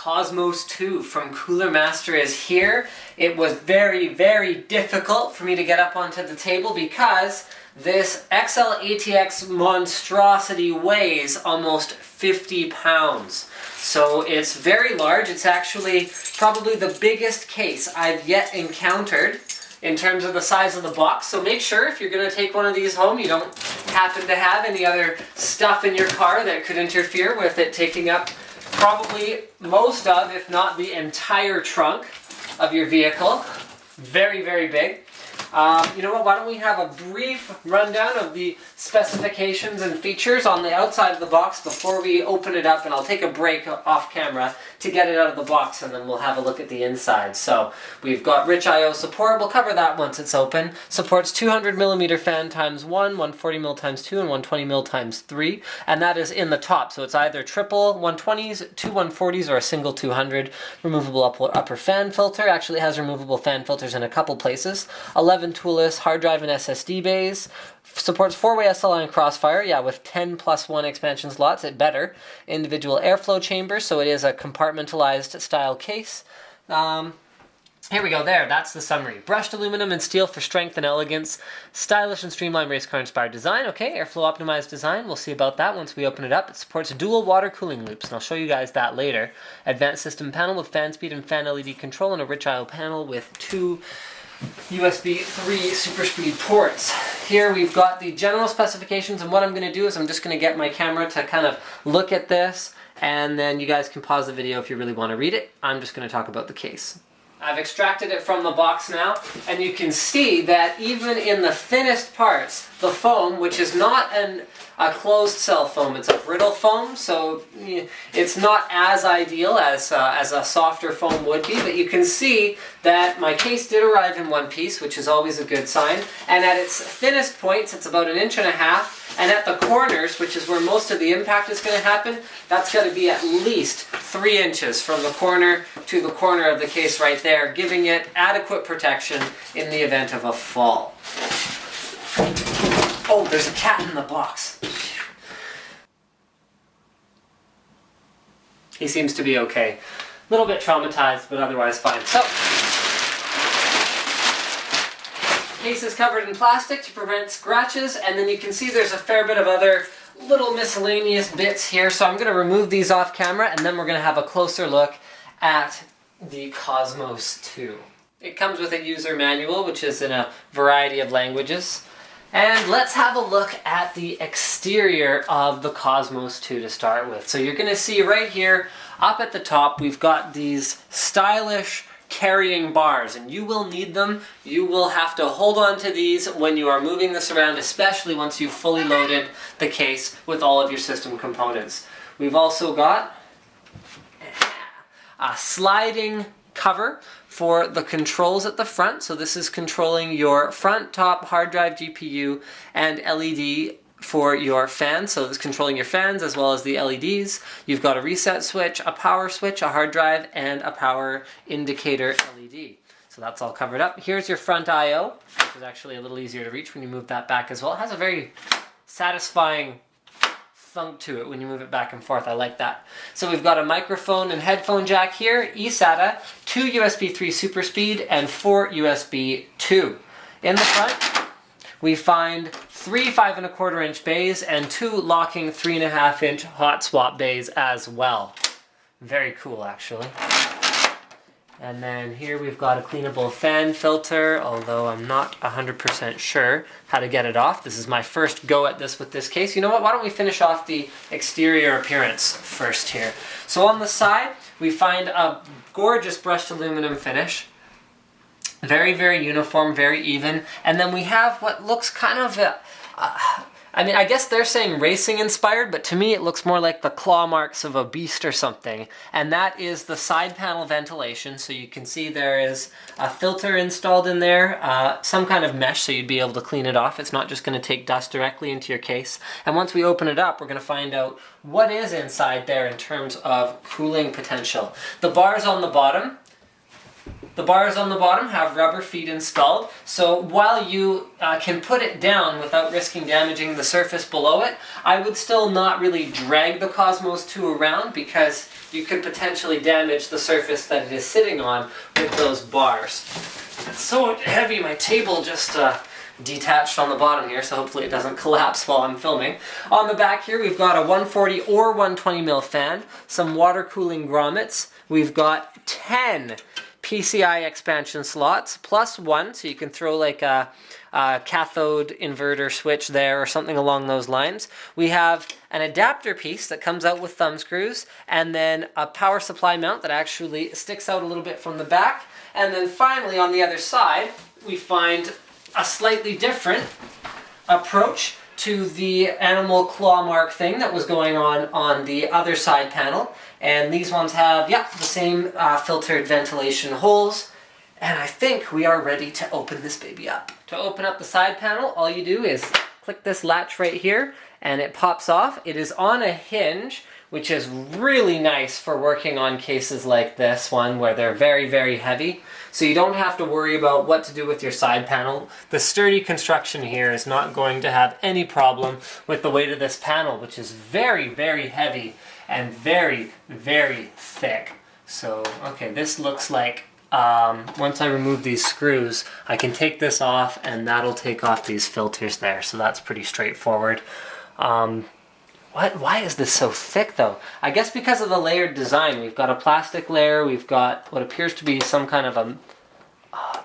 Cosmos 2 from Cooler Master is here. It was very, very difficult for me to get up onto the table because this XL ATX monstrosity weighs almost 50 pounds. So it's very large. It's actually probably the biggest case I've yet encountered in terms of the size of the box. So make sure if you're going to take one of these home, you don't happen to have any other stuff in your car that could interfere with it taking up probably most of, if not the entire trunk of your vehicle. Very, very big. You know what, why don't we have a brief rundown of the specifications and features on the outside of the box before we open it up, and I'll take a break off camera to get it out of the box, and then we'll have a look at the inside. So we've got rich I/O support. We'll cover that once it's open. Supports 200mm fan times 1, 140mm times 2, and 120mm times 3, and that is in the top. So it's either triple 120s, two 140s, or a single 200. Removable upper fan filter. Actually, it has removable fan filters in a couple places. 11 toolless hard drive and SSD bays. Supports 4-way SLI and crossfire, yeah, with 10+1 expansion slots, it better. Individual airflow chambers, so it is a compartmentalized style case. Here we go, there, that's the summary. Brushed aluminum and steel for strength and elegance. Stylish and streamlined race car inspired design. Okay, airflow optimized design, we'll see about that once we open it up. It supports dual water cooling loops, and I'll show you guys that later. Advanced system panel with fan speed and fan LED control, and a rich I/O panel with 2 USB 3 super speed ports. Here we've got the general specifications, and what I'm going to do is I'm just going to get my camera to kind of look at this, and then you guys can pause the video if you really want to read it. I'm just going to talk about the case. I've extracted it from the box now, and you can see that even in the thinnest parts, the foam, which is not a closed cell foam, it's a brittle foam, so it's not as ideal as a softer foam would be, but you can see that my case did arrive in one piece, which is always a good sign, and at its thinnest points it's about 1.5 inches, and at the corners, which is where most of the impact is going to happen, that's got to be at least 3 inches from the corner to the corner of the case right there, giving it adequate protection in the event of a fall. Oh, there's a cat in the box. He seems to be okay. A little bit traumatized, but otherwise fine. So, case is covered in plastic to prevent scratches, and then you can see there's a fair bit of other little miscellaneous bits here, so I'm going to remove these off camera, and then we're going to have a closer look at the Cosmos 2. It comes with a user manual, which is in a variety of languages. And let's have a look at the exterior of the Cosmos 2 to start with. So you're going to see right here, up at the top, we've got these stylish carrying bars, and you will need them. You will have to hold on to these when you are moving this around, especially once you've fully loaded the case with all of your system components. We've also got a sliding cover for the controls at the front. So this is controlling your front, top, hard drive, GPU, and LED for your fans. So this is controlling your fans as well as the LEDs. You've got a reset switch, a power switch, a hard drive, and a power indicator LED. So that's all covered up. Here's your front I/O, which is actually a little easier to reach when you move that back as well. It has a very satisfying thunk to it when you move it back and forth. I like that. So we've got a microphone and headphone jack here, eSATA, 2 USB 3 super speed, and 4 USB 2. In the front, we find 3 5¼ inch bays and 2 locking 3.5 inch hot swap bays as well. Very cool, actually. And then here we've got a cleanable fan filter, although I'm not 100% sure how to get it off. This is my first go at this with this case. You know what, why don't we finish off the exterior appearance first here. So on the side, we find a gorgeous brushed aluminum finish. Very, very uniform, very even. And then we have what looks kind of I mean, I guess they're saying racing inspired, but to me it looks more like the claw marks of a beast or something. And that is the side panel ventilation. So you can see there is a filter installed in there, some kind of mesh so you'd be able to clean it off. It's not just going to take dust directly into your case. And once we open it up, we're going to find out what is inside there in terms of cooling potential. The bars on the bottom The bars on the bottom have rubber feet installed, so while you can put it down without risking damaging the surface below it, I would still not really drag the Cosmos 2 around because you could potentially damage the surface that it is sitting on with those bars. It's so heavy, my table just detached on the bottom here, so hopefully it doesn't collapse while I'm filming. On the back here we've got a 140 or 120 mil fan, some water cooling grommets, we've got 10 PCI expansion slots, plus one, so you can throw like a cathode inverter switch there or something along those lines. We have an adapter piece that comes out with thumb screws, and then a power supply mount that actually sticks out a little bit from the back. And then finally on the other side, we find a slightly different approach to the animal claw mark thing that was going on the other side panel. And these ones have, yeah, the same filtered ventilation holes. And I think we are ready to open this baby up. To open up the side panel, all you do is click this latch right here and it pops off. It is on a hinge, which is really nice for working on cases like this one where they're very, very heavy. So you don't have to worry about what to do with your side panel. The sturdy construction here is not going to have any problem with the weight of this panel, which is very, very heavy and very, very thick. So, okay, this looks like once I remove these screws, I can take this off and that'll take off these filters there. So that's pretty straightforward. Why is this so thick though? I guess because of the layered design. We've got a plastic layer, we've got what appears to be some kind of a,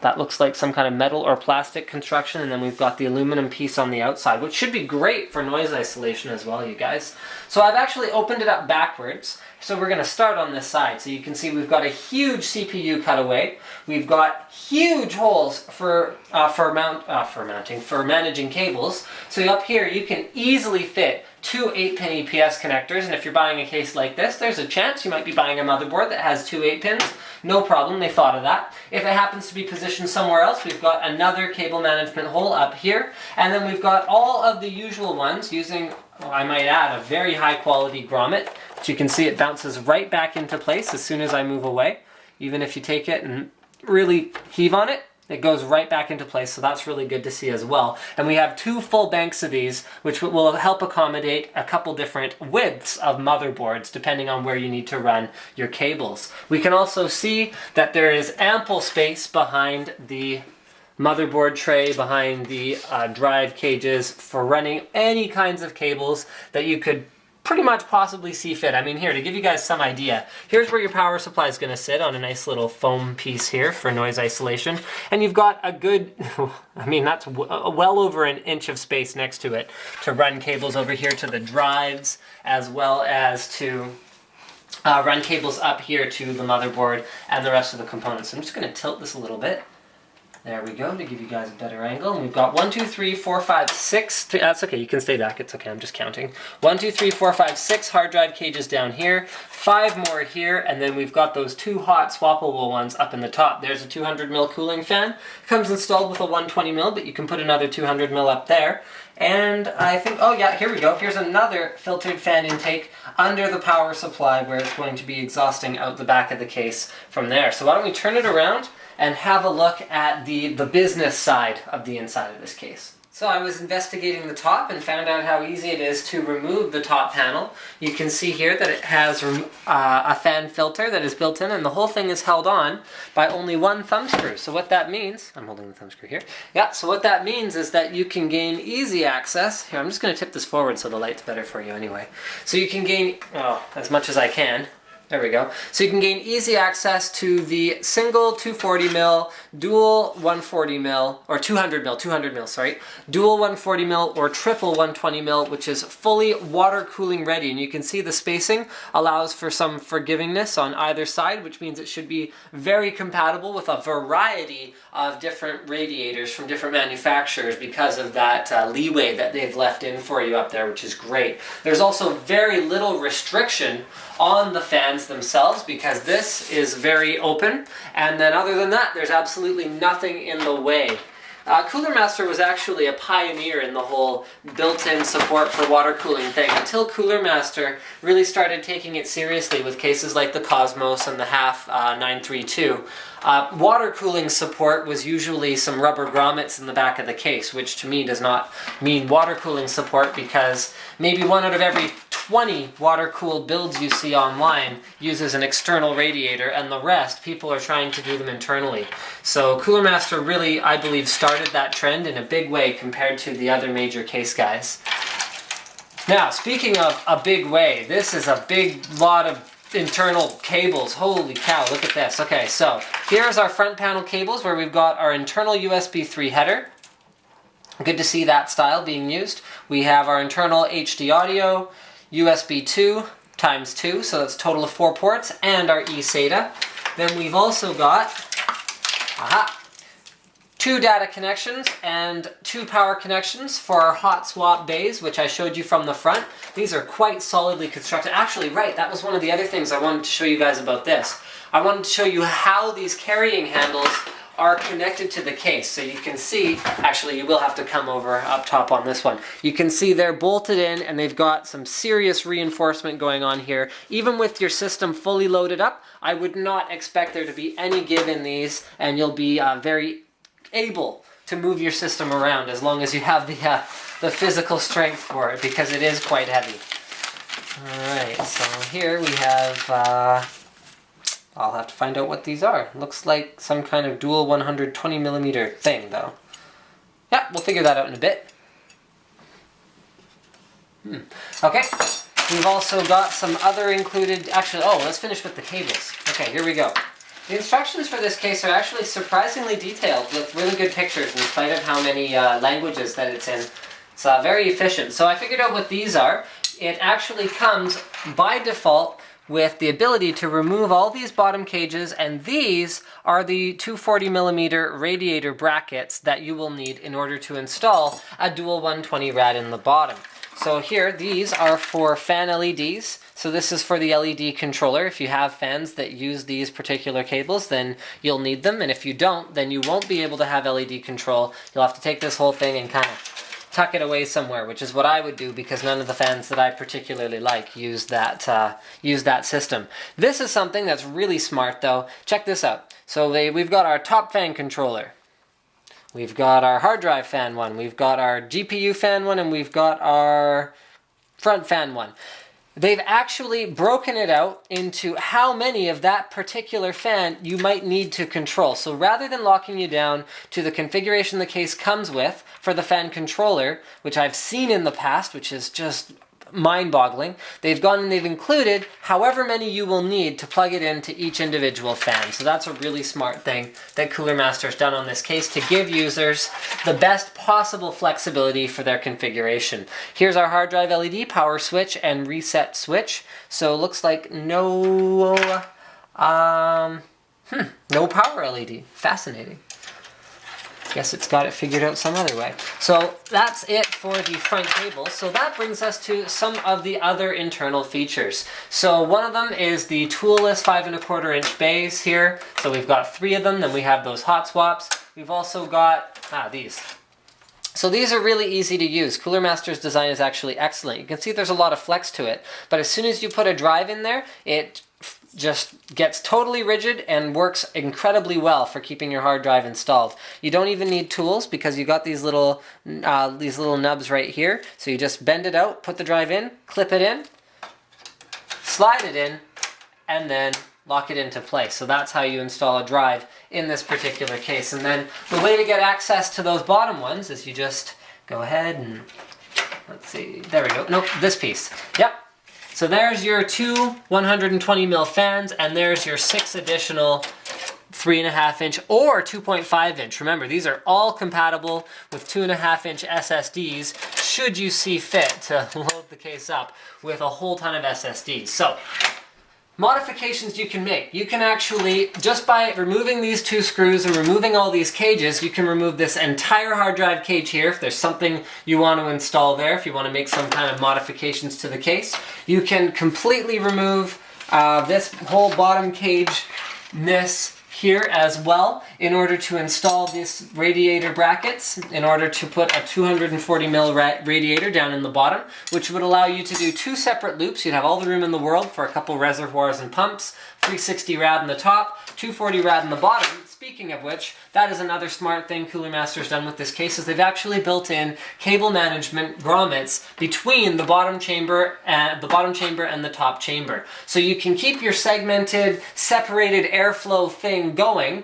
that looks like some kind of metal or plastic construction, and then we've got the aluminum piece on the outside, which should be great for noise isolation as well, you guys. So I've actually opened it up backwards. So we're going to start on this side. So you can see we've got a huge CPU cutaway. We've got huge holes for managing cables. So up here you can easily fit two 8-pin EPS connectors, and if you're buying a case like this, there's a chance you might be buying a motherboard that has two 8-pins. No problem, they thought of that. If it happens to be positioned somewhere else, we've got another cable management hole up here, and then we've got all of the usual ones using, well, I might add, a very high quality grommet, which you can see it bounces right back into place as soon as I move away. Even if you take it and really heave on it, it goes right back into place, so that's really good to see as well. And we have two full banks of these, which will help accommodate a couple different widths of motherboards, depending on where you need to run your cables. We can also see that there is ample space behind the motherboard tray, behind the drive cages, for running any kinds of cables that you could pretty much possibly see fit. I mean, here, to give you guys some idea, here's where your power supply is going to sit, on a nice little foam piece here for noise isolation. And you've got a good, I mean, that's well over an inch of space next to it to run cables over here to the drives, as well as to run cables up here to the motherboard and the rest of the components. So I'm just going to tilt this a little bit. There we go, to give you guys a better angle. And we've got 1, 2, 3, 4, 5, 6. That's okay, you can stay back. It's okay, I'm just counting. 1, 2, 3, 4, 5, 6 hard drive cages down here. 5 more here, and then we've got those two hot swappable ones up in the top. There's a 200 mil cooling fan. It comes installed with a 120 mil, but you can put another 200 mil up there. And I think, oh yeah, here we go. Here's another filtered fan intake under the power supply, where it's going to be exhausting out the back of the case from there. So why don't we turn it around and have a look at the business side of the inside of this case. So I was investigating the top and found out how easy it is to remove the top panel. You can see here that it has a fan filter that is built in, and the whole thing is held on by only one thumb screw. So what that means, I'm holding the thumb screw here. Yeah, so what that means is that you can gain easy access. Here, I'm just going to tip this forward so the light's better for you anyway. So you can gain, as much as I can. There we go. So you can gain easy access to the single 240 mil, dual 140 mil, or 200 mil, sorry, dual 140 mil or triple 120 mil, which is fully water cooling ready. And you can see the spacing allows for some forgivingness on either side, which means it should be very compatible with a variety of different radiators from different manufacturers because of that leeway that they've left in for you up there, which is great. There's also very little restriction on the fans themselves because this is very open, and then other than that there's absolutely nothing in the way Cooler Master was actually a pioneer in the whole built-in support for water cooling thing until Cooler Master really started taking it seriously with cases like the Cosmos and the HAF 932. Water cooling support was usually some rubber grommets in the back of the case, which to me does not mean water cooling support, because maybe 1 out of every 20 water-cooled builds you see online uses an external radiator, and the rest, people are trying to do them internally. So Cooler Master really, I believe, started that trend in a big way compared to the other major case guys. Now, speaking of a big way, this is a big lot of internal cables. Holy cow, look at this. Okay, so here's our front panel cables where we've got our internal USB 3 header. Good to see that style being used. We have our internal HD audio, USB 2 times 2, so that's a total of 4 ports, and our eSATA. Then we've also got 2 data connections and 2 power connections for our hot swap bays, which I showed you from the front. These are quite solidly constructed. Actually, right, that was one of the other things I wanted to show you guys about this. I wanted to show you how these carrying handles are connected to the case. So you can see, actually you will have to come over up top on this one. You can see they're bolted in and they've got some serious reinforcement going on here. Even with your system fully loaded up, I would not expect there to be any give in these, and you'll be very able to move your system around as long as you have the physical strength for it, because it is quite heavy. Alright, so here we have, I'll have to find out what these are. Looks like some kind of dual 120mm thing though. Yeah, we'll figure that out in a bit. Okay, we've also got some other included, actually, oh, let's finish with the cables. Okay, here we go. The instructions for this case are actually surprisingly detailed with really good pictures in spite of how many languages that it's in. It's very efficient. So I figured out what these are. It actually comes by default with the ability to remove all these bottom cages, and these are the 240mm radiator brackets that you will need in order to install a dual 120 rad in the bottom. So here, these are for fan LEDs. So this is for the LED controller. If you have fans that use these particular cables, then you'll need them. And if you don't, then you won't be able to have LED control. You'll have to take this whole thing and kind of tuck it away somewhere, which is what I would do, because none of the fans that I particularly like use that system. This is something that's really smart though. Check this out. So we've got our top fan controller. We've got our hard drive fan one, we've got our GPU fan one, and we've got our front fan one. They've actually broken it out into how many of that particular fan you might need to control. So rather than locking you down to the configuration the case comes with for the fan controller, which I've seen in the past, which is just mind-boggling, they've gone and they've included however many you will need to plug it into each individual fan. So that's a really smart thing that Cooler Master's done on this case to give users the best possible flexibility for their configuration. Here's our hard drive LED power switch and reset switch. So it looks like no power LED. Fascinating. Guess it's got it figured out some other way. So that's it for the front cable. So that brings us to some of the other internal features. So one of them is the toolless 5 1/4 inch bays here. So we've got 3 of them. Then we have those hot swaps. We've also got these. So these are really easy to use. Cooler Master's design is actually excellent. You can see there's a lot of flex to it, but as soon as you put a drive in there, it just gets totally rigid and works incredibly well for keeping your hard drive installed. You don't even need tools because you got these little nubs right here. So you just bend it out, put the drive in, clip it in, slide it in, and then lock it into place. So that's how you install a drive in this particular case. And then the way to get access to those bottom ones is you just go ahead and, let's see, there we go. Nope, this piece. Yep. So there's your 2 120mm fans, and there's your 6 additional 3.5 inch or 2.5 inch. Remember, these are all compatible with 2.5 inch SSDs should you see fit to load the case up with a whole ton of SSDs. So modifications you can make. You can actually, just by removing these 2 screws and removing all these cages, you can remove this entire hard drive cage here if there's something you want to install there, if you want to make some kind of modifications to the case. You can completely remove this whole bottom cage, this here as well in order to install these radiator brackets, in order to put a 240 mil radiator down in the bottom, which would allow you to do 2 separate loops. You'd have all the room in the world for a couple reservoirs and pumps, 360 rad in the top, 240 rad in the bottom. Speaking of which, that is another smart thing Cooler Master's done with this case, is they've actually built in cable management grommets between the bottom chamber and the top chamber. So you can keep your segmented, separated airflow thing going,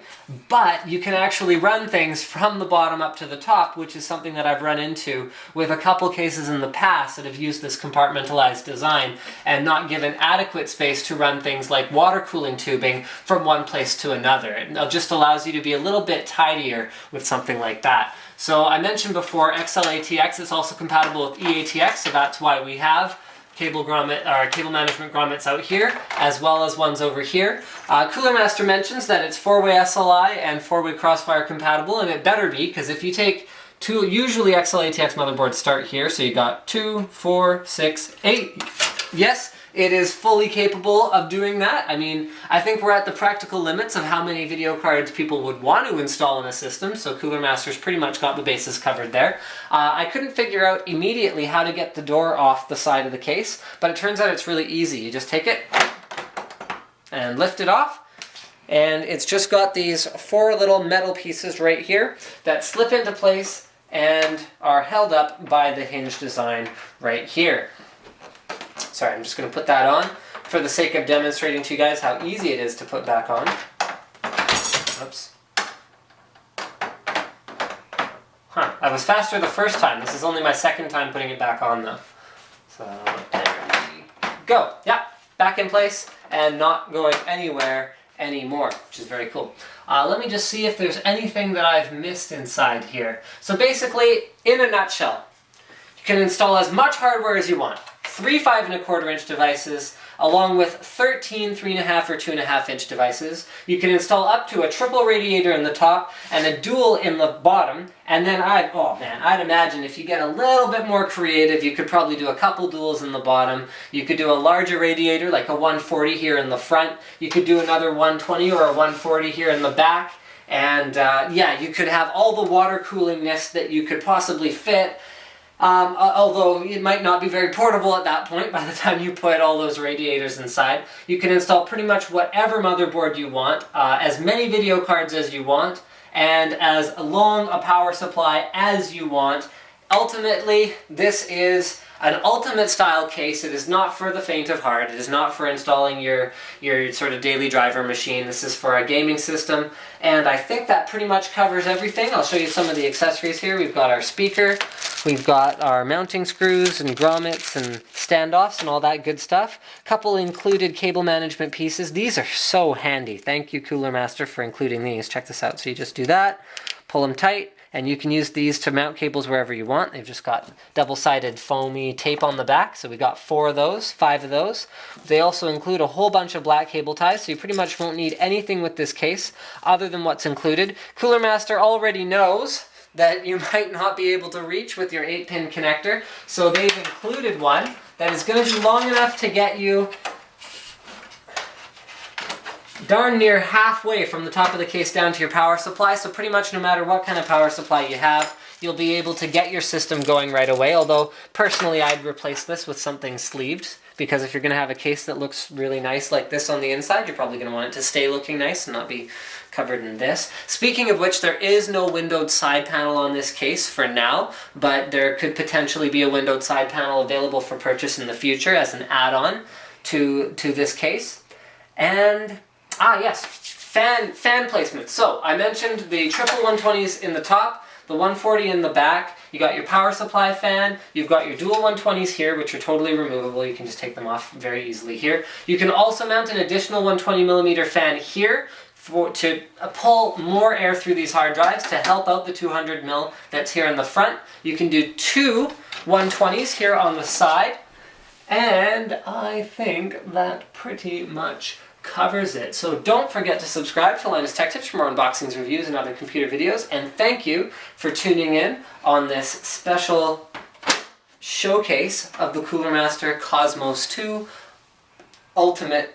but you can actually run things from the bottom up to the top, which is something that I've run into with a couple cases in the past that have used this compartmentalized design and not given adequate space to run things like water cooling tubing from one place to another. It just allows you to be a little bit tidier with something like that. So I mentioned before XLATX is also compatible with EATX, so that's why we have cable management grommets out here, as well as ones over here. Cooler Master mentions that it's 4-way SLI and 4-way Crossfire compatible, and it better be, because if you take two, usually XLATX motherboards start here, so you got 2, 4, 6, 8. Yes, it is fully capable of doing that. I mean, I think we're at the practical limits of how many video cards people would want to install in a system, so Cooler Master's pretty much got the bases covered there. I couldn't figure out immediately how to get the door off the side of the case, but it turns out it's really easy. You just take it and lift it off, and it's just got these 4 little metal pieces right here that slip into place and are held up by the hinge design right here. Sorry, I'm just going to put that on for the sake of demonstrating to you guys how easy it is to put back on. Oops. Huh, I was faster the first time. This is only my second time putting it back on though. So, there we go. Yeah, back in place and not going anywhere anymore, which is very cool. Let me just see if there's anything that I've missed inside here. So basically, in a nutshell, you can install as much hardware as you want. 3 5¼ inch devices, along with 13 3.5 or 2.5 inch devices. You can install up to a triple radiator in the top and a dual in the bottom. And then I'd imagine if you get a little bit more creative, you could probably do a couple duals in the bottom. You could do a larger radiator, like a 140 here in the front. You could do another 120 or a 140 here in the back. And yeah, you could have all the water coolingness that you could possibly fit. Although it might not be very portable at that point by the time you put all those radiators inside. You can install pretty much whatever motherboard you want, as many video cards as you want, and as long a power supply as you want. Ultimately, this is an ultimate style case. It is not for the faint of heart. It is not for installing your sort of daily driver machine. This is for a gaming system, and I think that pretty much covers everything. I'll show you some of the accessories here. We've got our speaker, we've got our mounting screws and grommets and standoffs and all that good stuff. Couple included cable management pieces. These are so handy. Thank you, Cooler Master, for including these. Check this out. So you just do that, pull them tight, and you can use these to mount cables wherever you want. They've just got double-sided foamy tape on the back, so we got 4 of those, 5 of those. They also include a whole bunch of black cable ties, so you pretty much won't need anything with this case other than what's included. Cooler Master already knows that you might not be able to reach with your 8-pin connector, so they've included one that is going to be long enough to get you darn near halfway from the top of the case down to your power supply, so pretty much no matter what kind of power supply you have, you'll be able to get your system going right away. Although, personally, I'd replace this with something sleeved, because if you're going to have a case that looks really nice like this on the inside, you're probably going to want it to stay looking nice and not be covered in this. Speaking of which, there is no windowed side panel on this case for now, but there could potentially be a windowed side panel available for purchase in the future as an add-on to this case. And yes, fan placement. So I mentioned the triple 120s in the top, the 140 in the back. You got your power supply fan. You've got your dual 120s here, which are totally removable. You can just take them off very easily here. You can also mount an additional 120mm fan here to pull more air through these hard drives to help out the 200mm that's here in the front. You can do 2 120s here on the side, and I think that pretty much covers it. So don't forget to subscribe to Linus Tech Tips for more unboxings, reviews, and other computer videos. And thank you for tuning in on this special showcase of the Cooler Master Cosmos 2 Ultimate